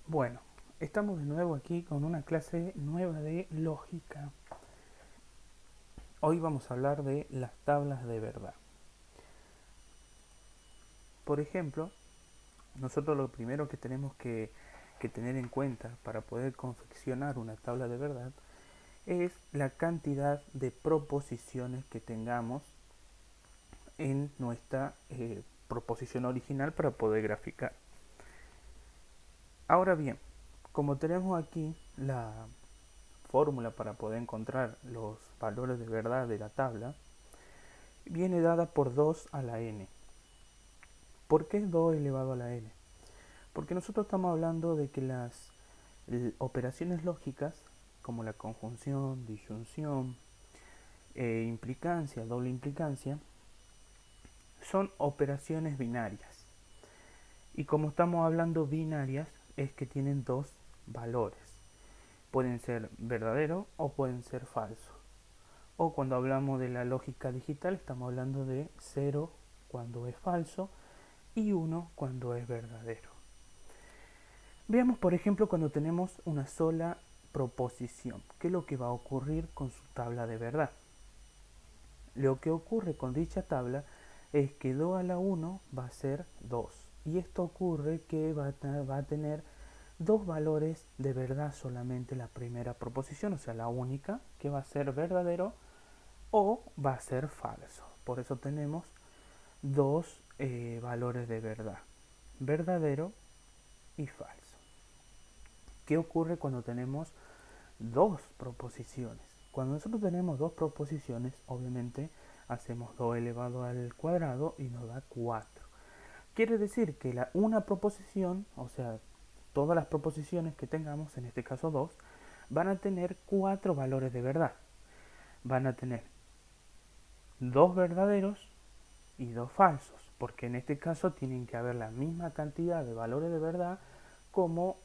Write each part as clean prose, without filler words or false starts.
Bueno, estamos de nuevo aquí con una clase nueva de lógica. Hoy vamos a hablar de las tablas de verdad. Por ejemplo, nosotros lo primero que tenemos que tener en cuenta para poder confeccionar una tabla de verdad es la cantidad de proposiciones que tengamos en nuestra proposición original para poder graficar. Ahora bien, como tenemos aquí la fórmula para poder encontrar los valores de verdad de la tabla, viene dada por 2 a la n. ¿Por qué 2 elevado a la n? Porque nosotros estamos hablando de que las operaciones lógicas, como la conjunción, disyunción, implicancia, doble implicancia, son operaciones binarias. Y como estamos hablando binarias, es que tienen dos valores. Pueden ser verdadero o pueden ser falso. O cuando hablamos de la lógica digital, estamos hablando de 0 cuando es falso y 1 cuando es verdadero. Veamos, por ejemplo, cuando tenemos una sola proposición. ¿Qué es lo que va a ocurrir con su tabla de verdad? Lo que ocurre con dicha tabla es que 2 a la 1 va a ser 2. Y esto ocurre que va a tener dos valores de verdad solamente la primera proposición, o sea, la única, que va a ser verdadero o va a ser falso. Por eso tenemos dos valores de verdad, verdadero y falso. ¿Qué ocurre cuando tenemos dos proposiciones? Cuando nosotros tenemos dos proposiciones, obviamente hacemos 2 elevado al cuadrado y nos da 4. Quiere decir que una proposición, o sea, todas las proposiciones que tengamos, en este caso 2, van a tener 4 valores de verdad. Van a tener 2 verdaderos y 2 falsos, porque en este caso tienen que haber la misma cantidad de valores de verdad como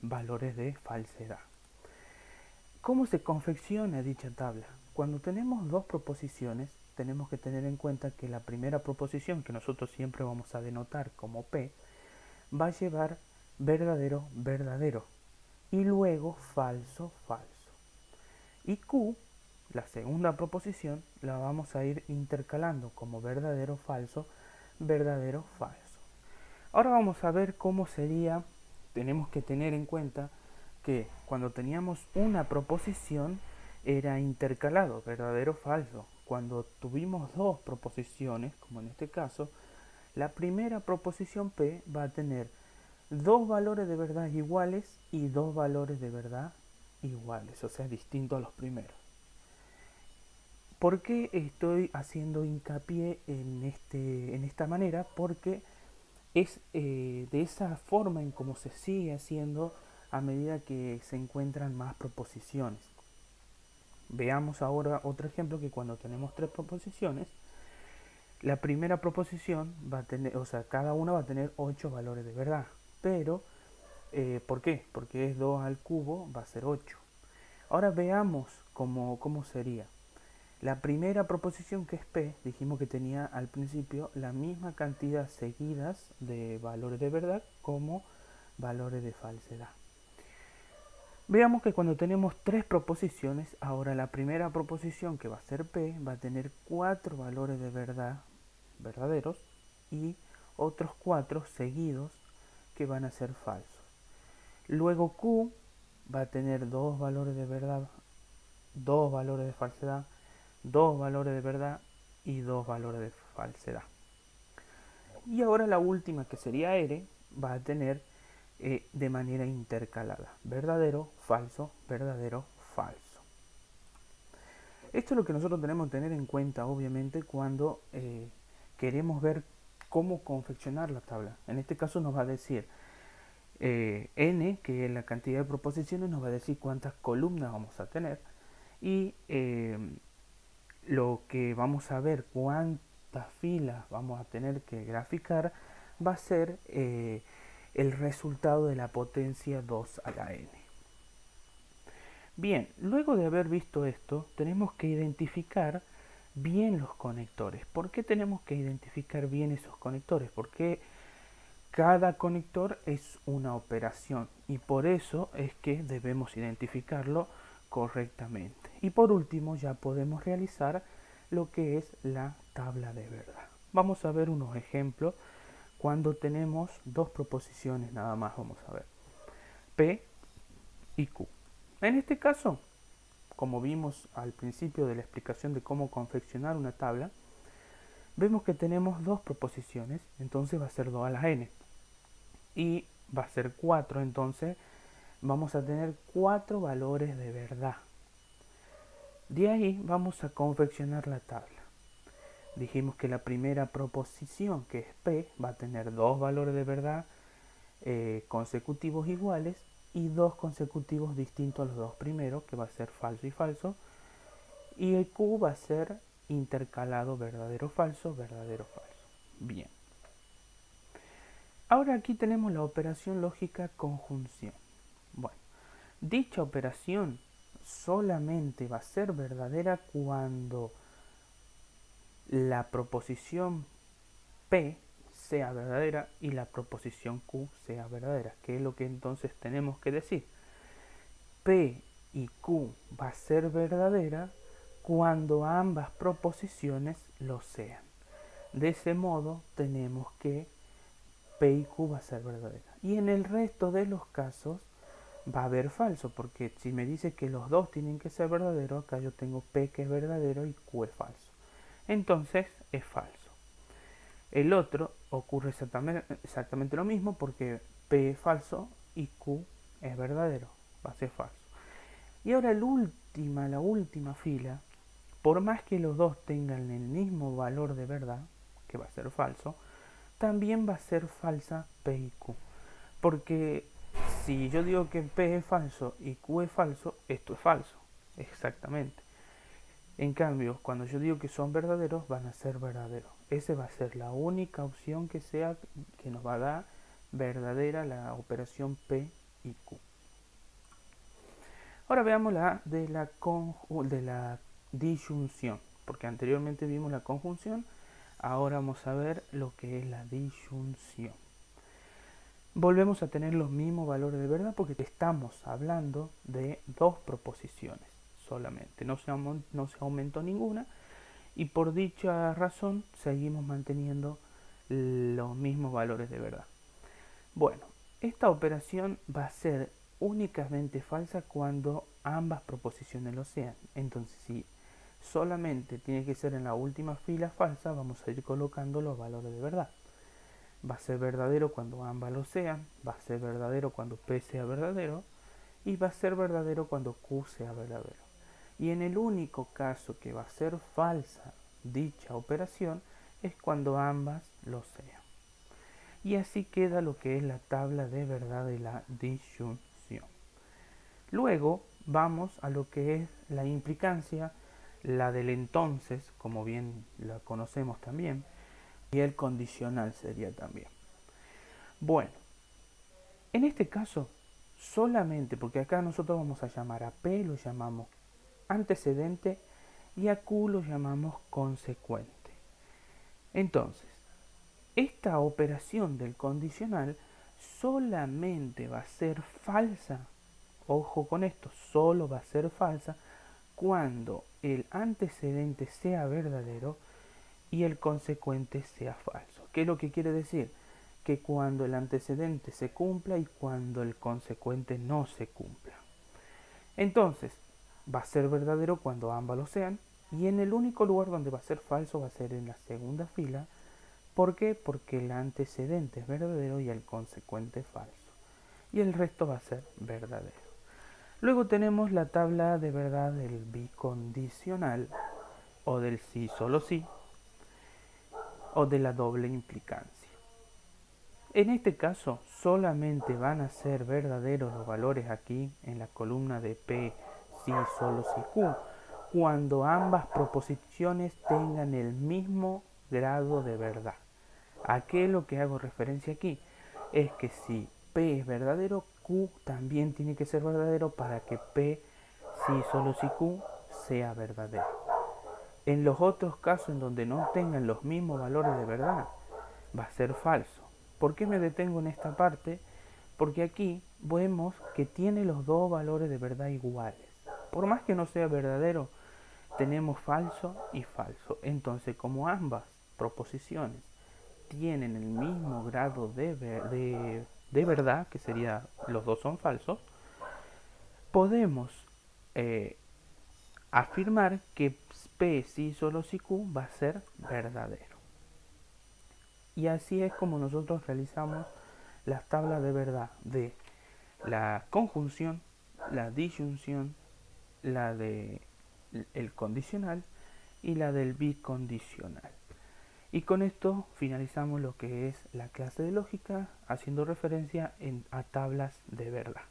valores de falsedad. ¿Cómo se confecciona dicha tabla? Cuando tenemos dos proposiciones, tenemos que tener en cuenta que la primera proposición, que nosotros siempre vamos a denotar como P, va a llevar verdadero, verdadero, y luego falso, falso. Y Q, la segunda proposición, la vamos a ir intercalando como verdadero, falso, verdadero, falso. Ahora vamos a ver cómo sería, tenemos que tener en cuenta que cuando teníamos una proposición era intercalado, verdadero o falso. Cuando tuvimos dos proposiciones, como en este caso, la primera proposición P va a tener dos valores de verdad iguales y dos valores de verdad iguales, o sea, distintos a los primeros. ¿Por qué estoy haciendo hincapié en esta manera? Porque es de esa forma en cómo se sigue haciendo a medida que se encuentran más proposiciones. Veamos ahora otro ejemplo que cuando tenemos tres proposiciones, la primera proposición va a tener, o sea, cada una va a tener 8 valores de verdad. Pero, ¿por qué? Porque es 2 al cubo, va a ser 8. Ahora veamos cómo sería. La primera proposición, que es P, dijimos que tenía al principio la misma cantidad seguidas de valores de verdad como valores de falsedad. Veamos que cuando tenemos tres proposiciones, ahora la primera proposición, que va a ser P, va a tener 4 valores de verdad verdaderos y otros 4 seguidos que van a ser falsos. Luego Q va a tener 2 valores de verdad, 2 valores de falsedad, 2 valores de verdad y 2 valores de falsedad. Y ahora la última, que sería R, va a tener de manera intercalada, verdadero, falso, verdadero, falso. Esto es lo que nosotros tenemos que tener en cuenta, obviamente, cuando queremos ver cómo confeccionar la tabla. En este caso nos va a decir n, que es la cantidad de proposiciones, nos va a decir cuántas columnas vamos a tener, y lo que vamos a ver cuántas filas vamos a tener que graficar va a ser el resultado de la potencia 2 a la n. Bien, luego de haber visto esto, tenemos que identificar bien los conectores. ¿Por qué tenemos que identificar bien esos conectores? Porque Cada conector es una operación y por eso es que debemos identificarlo correctamente. Y por último ya podemos realizar lo que es la tabla de verdad. Vamos a ver unos ejemplos cuando tenemos dos proposiciones nada más. Vamos a ver P y Q. En este caso, como vimos al principio de la explicación de cómo confeccionar una tabla, vemos que tenemos dos proposiciones, entonces va a ser 2 a la n y va a ser 4, entonces vamos a tener 4 valores de verdad. De ahí vamos a confeccionar la tabla. Dijimos que la primera proposición, que es P, va a tener 2 valores de verdad consecutivos iguales y 2 consecutivos distintos a los dos primeros, que va a ser falso y falso. Y el Q va a ser intercalado verdadero falso, verdadero falso. Bien. Ahora aquí tenemos la operación lógica conjunción. Bueno, dicha operación solamente va a ser verdadera cuando la proposición P sea verdadera y la proposición Q sea verdadera. ¿Qué es lo que entonces tenemos que decir? P y Q va a ser verdadera cuando ambas proposiciones lo sean. De ese modo tenemos que P y Q va a ser verdadera. Y en el resto de los casos va a haber falso, porque si me dice que los dos tienen que ser verdaderos, acá yo tengo P que es verdadero y Q es falso. Entonces es falso. El otro ocurre exactamente lo mismo porque P es falso y Q es verdadero, va a ser falso. Y ahora la última fila, por más que los dos tengan el mismo valor de verdad, que va a ser falso, también va a ser falsa P y Q. Porque si yo digo que P es falso y Q es falso, esto es falso, exactamente. En cambio, cuando yo digo que son verdaderos, van a ser verdaderos. Esa va a ser la única opción que nos va a dar verdadera la operación P y Q. Ahora veamos la de la disyunción, porque anteriormente vimos la conjunción, ahora vamos a ver lo que es la disyunción. Volvemos a tener los mismos valores de verdad porque estamos hablando de dos proposiciones solamente, no se aumentó ninguna y por dicha razón seguimos manteniendo los mismos valores de verdad. Bueno, esta operación va a ser únicamente falsa cuando ambas proposiciones lo sean. Entonces, si solamente tiene que ser en la última fila falsa, vamos a ir colocando los valores de verdad. Va a ser verdadero cuando ambas lo sean, va a ser verdadero cuando P sea verdadero y va a ser verdadero cuando Q sea verdadero. Y en el único caso que va a ser falsa dicha operación es cuando ambas lo sean. Y así queda lo que es la tabla de verdad de la disyunción. Luego vamos a lo que es la implicancia, la del entonces, como bien la conocemos también, y el condicional sería también. Bueno, en este caso, solamente, porque acá nosotros vamos a llamar a P, lo llamamos antecedente, y a Q lo llamamos consecuente. Entonces, esta operación del condicional solamente va a ser falsa, ojo con esto, solo va a ser falsa cuando el antecedente sea verdadero y el consecuente sea falso. ¿Qué es lo que quiere decir? Que cuando el antecedente se cumpla y cuando el consecuente no se cumpla. Entonces, va a ser verdadero cuando ambas lo sean y en el único lugar donde va a ser falso va a ser en la segunda fila. ¿Por qué? Porque el antecedente es verdadero y el consecuente es falso. Y el resto va a ser verdadero. Luego tenemos la tabla de verdad del bicondicional o del sí solo sí o de la doble implicancia. En este caso solamente van a ser verdaderos los valores aquí en la columna de P, sí, solo sí, Q, cuando ambas proposiciones tengan el mismo grado de verdad. ¿A qué es lo que hago referencia aquí? Es que si P es verdadero, Q también tiene que ser verdadero para que P, sí, solo si Q, sea verdadero. En los otros casos en donde no tengan los mismos valores de verdad, va a ser falso. ¿Por qué me detengo en esta parte? Porque aquí vemos que tiene los dos valores de verdad iguales. Por más que no sea verdadero, tenemos falso y falso. Entonces, como ambas proposiciones tienen el mismo grado de verdad, que sería los dos son falsos, podemos eh, afirmar que P si solo si Q va a ser verdadero. Y así es como nosotros realizamos las tablas de verdad de la conjunción, la disyunción, la de el condicional y la del bicondicional. Y con esto finalizamos lo que es la clase de lógica, haciendo referencia a tablas de verdad.